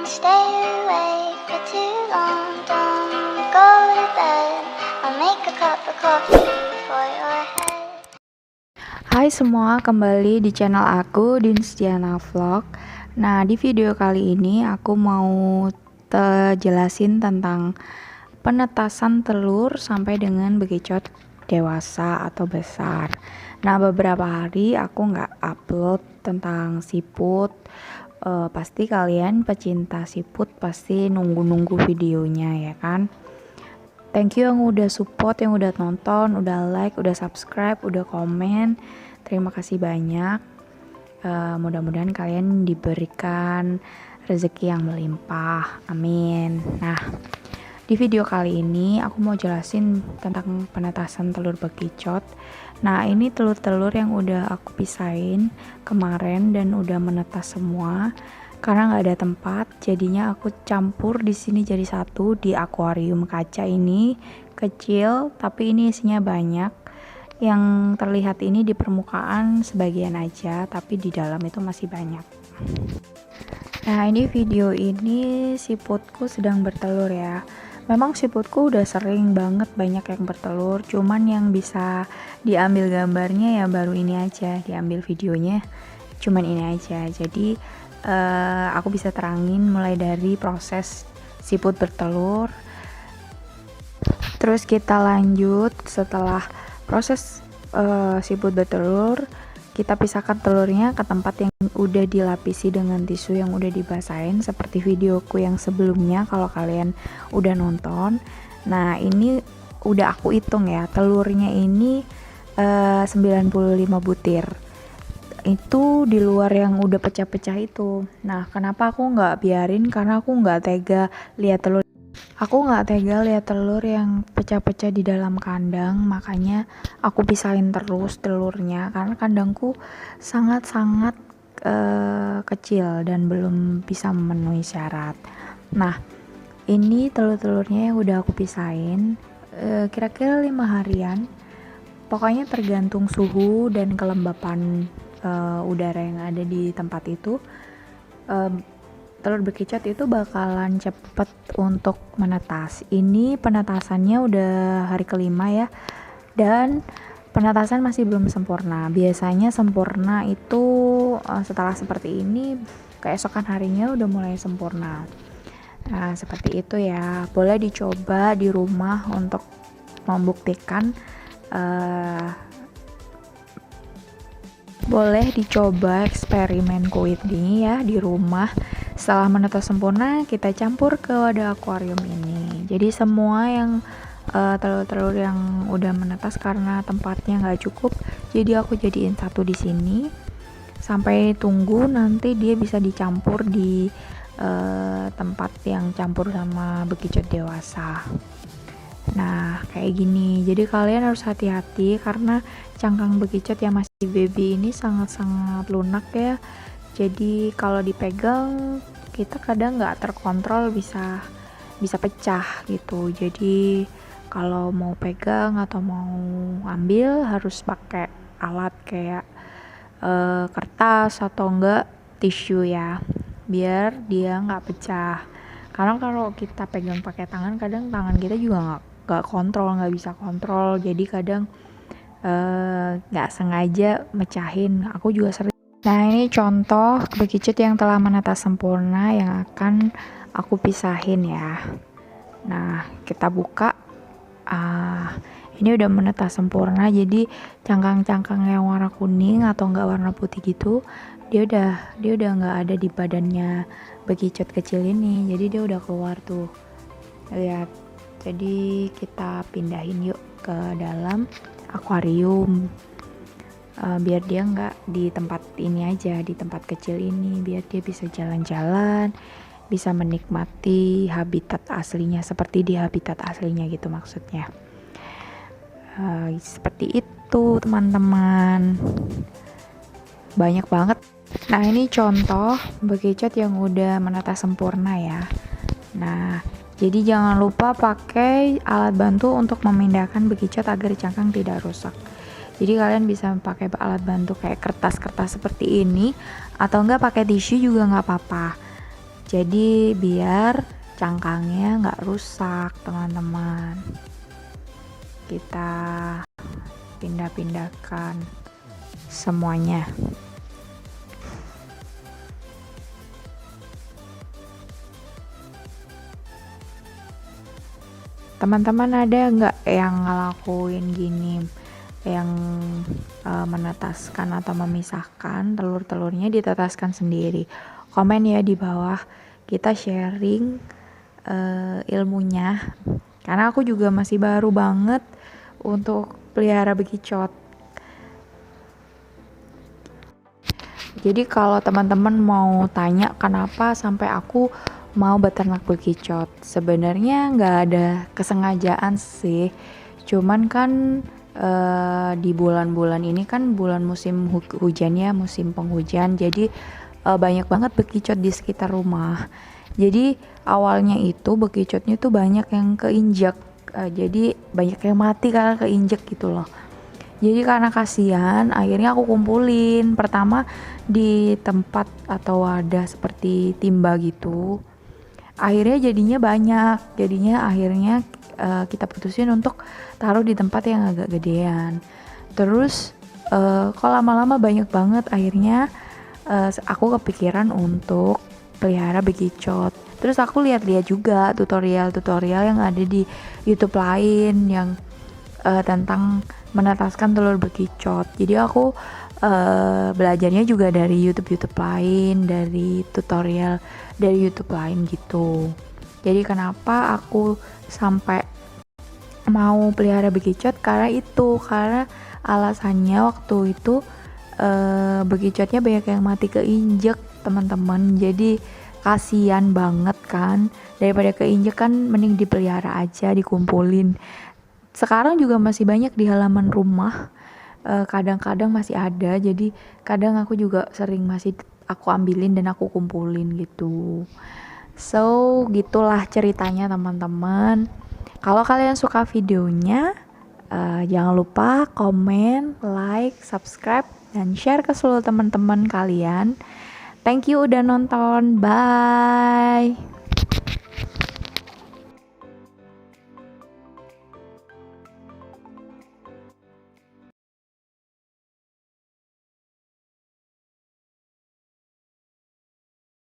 stay awake for too long. Don't go to bed. I'll make a cup of coffee for your head. Hai semua, kembali di channel aku, Dinstiana Vlog. Nah, di video kali ini aku mau jelasin tentang penetasan telur sampai dengan bekicot dewasa atau besar. Nah, beberapa hari aku nggak upload tentang siput. Pasti kalian pecinta siput pasti nunggu-nunggu videonya ya kan. Thank you yang udah support, yang udah nonton, udah like, udah subscribe, udah komen. Terima kasih banyak. Mudah-mudahan kalian diberikan rezeki yang melimpah. Amin. Nah, di video kali ini aku mau jelasin tentang penetasan telur bekicot. Nah, ini telur-telur yang udah aku pisahin kemarin dan udah menetas semua. Karena nggak ada tempat, jadinya aku campur di sini jadi satu di akuarium kaca ini. Kecil, tapi ini isinya banyak. Yang terlihat ini di permukaan sebagian aja, tapi di dalam itu masih banyak. Nah, ini video ini siputku sedang bertelur ya. Memang siputku udah sering banget banyak yang bertelur, cuman yang bisa diambil gambarnya ya baru ini aja, diambil videonya cuman ini aja. Jadi aku bisa terangin mulai dari proses siput bertelur, terus kita lanjut setelah proses siput bertelur, kita pisahkan telurnya ke tempat yang udah dilapisi dengan tisu yang udah dibasahin seperti videoku yang sebelumnya kalau kalian udah nonton. Nah, ini udah aku hitung ya, telurnya ini 95 butir. Itu di luar yang udah pecah-pecah itu. Nah, kenapa aku nggak biarin? Karena aku nggak tega lihat telur. Aku nggak tega lihat telur yang pecah-pecah di dalam kandang, makanya aku pisahin terus telurnya karena kandangku sangat-sangat kecil dan belum bisa memenuhi syarat. Nah, ini telur-telurnya yang udah aku pisahin kira-kira 5 harian. Pokoknya tergantung suhu dan kelembapan udara yang ada di tempat itu. Telur bekicot itu bakalan cepet untuk menetas. Ini penetasannya udah hari kelima ya, dan penetasan masih belum sempurna. Biasanya sempurna itu setelah seperti ini, keesokan harinya udah mulai sempurna. Nah, seperti itu ya. Boleh dicoba di rumah untuk membuktikan. Boleh dicoba eksperimenku ini ya di rumah. Setelah menetas sempurna, kita campur ke wadah akuarium ini. Jadi semua yang telur-telur yang udah menetas karena tempatnya nggak cukup, jadi aku jadiin satu di sini sampai tunggu nanti dia bisa dicampur di tempat yang campur sama bekicot dewasa. Nah, kayak gini. Jadi kalian harus hati-hati karena cangkang bekicot yang masih baby ini sangat-sangat lunak ya. Jadi kalau dipegang kita kadang nggak terkontrol bisa pecah gitu. Jadi kalau mau pegang atau mau ambil harus pakai alat kayak kertas atau enggak tisu ya, biar dia nggak pecah. Karena kalau kita pegang pakai tangan, kadang tangan kita juga nggak kontrol, nggak bisa kontrol. Jadi kadang nggak sengaja mecahin. Aku juga sering. Nah, ini contoh bekicot yang telah menetas sempurna yang akan aku pisahin ya. Nah, kita buka. Ini udah menetas sempurna. Jadi cangkang-cangkang yang warna kuning atau enggak warna putih gitu, dia udah nggak ada di badannya bekicot kecil ini. Jadi dia udah keluar tuh. Lihat. Jadi kita pindahin yuk ke dalam akuarium. Biar dia nggak di tempat ini aja, di tempat kecil ini, biar dia bisa jalan-jalan, bisa menikmati habitat aslinya seperti di habitat aslinya gitu maksudnya. Seperti itu teman-teman, banyak banget. Nah, ini contoh bekicot yang udah menetas sempurna ya. Nah, jadi jangan lupa pakai alat bantu untuk memindahkan bekicot agar cangkang tidak rusak. Jadi kalian bisa pakai alat bantu kayak kertas-kertas seperti ini, atau enggak pakai tisu juga nggak apa-apa. Jadi biar cangkangnya nggak rusak teman-teman. Kita pindah-pindahkan semuanya. Teman-teman ada nggak yang ngelakuin gini, yang menetaskan atau memisahkan telur-telurnya, ditetaskan sendiri? Komen ya di bawah, kita sharing ilmunya, karena aku juga masih baru banget untuk pelihara bekicot. Jadi kalau teman-teman mau tanya kenapa sampai aku mau beternak bekicot, sebenarnya nggak ada kesengajaan sih, cuman kan di bulan-bulan ini kan bulan musim hujan ya, musim penghujan, jadi banyak banget bekicot di sekitar rumah. Jadi awalnya itu bekicotnya tuh banyak yang keinjak, jadi banyak yang mati karena keinjek gitu loh. Jadi karena kasihan, akhirnya aku kumpulin pertama di tempat atau wadah seperti timba gitu. Akhirnya jadinya banyak, akhirnya kita putusin untuk taruh di tempat yang agak gedean. Terus kok lama-lama banyak banget, akhirnya aku kepikiran untuk pelihara bekicot. Terus aku lihat-lihat juga tutorial-tutorial yang ada di YouTube lain yang tentang menetaskan telur bekicot. Jadi aku belajarnya juga dari YouTube lain, dari tutorial dari YouTube lain gitu. Jadi kenapa aku sampai mau pelihara bekicot, karena alasannya waktu itu bekicotnya banyak yang mati keinjek teman-teman. Jadi kasihan banget kan, daripada keinjek kan mending dipelihara aja, dikumpulin. Sekarang juga masih banyak di halaman rumah, kadang-kadang masih ada, jadi kadang aku juga sering masih aku ambilin dan aku kumpulin gitu. So gitulah ceritanya teman-teman. Kalau kalian suka videonya, jangan lupa komen, like, subscribe, dan share ke seluruh teman-teman kalian. Thank you udah nonton, bye.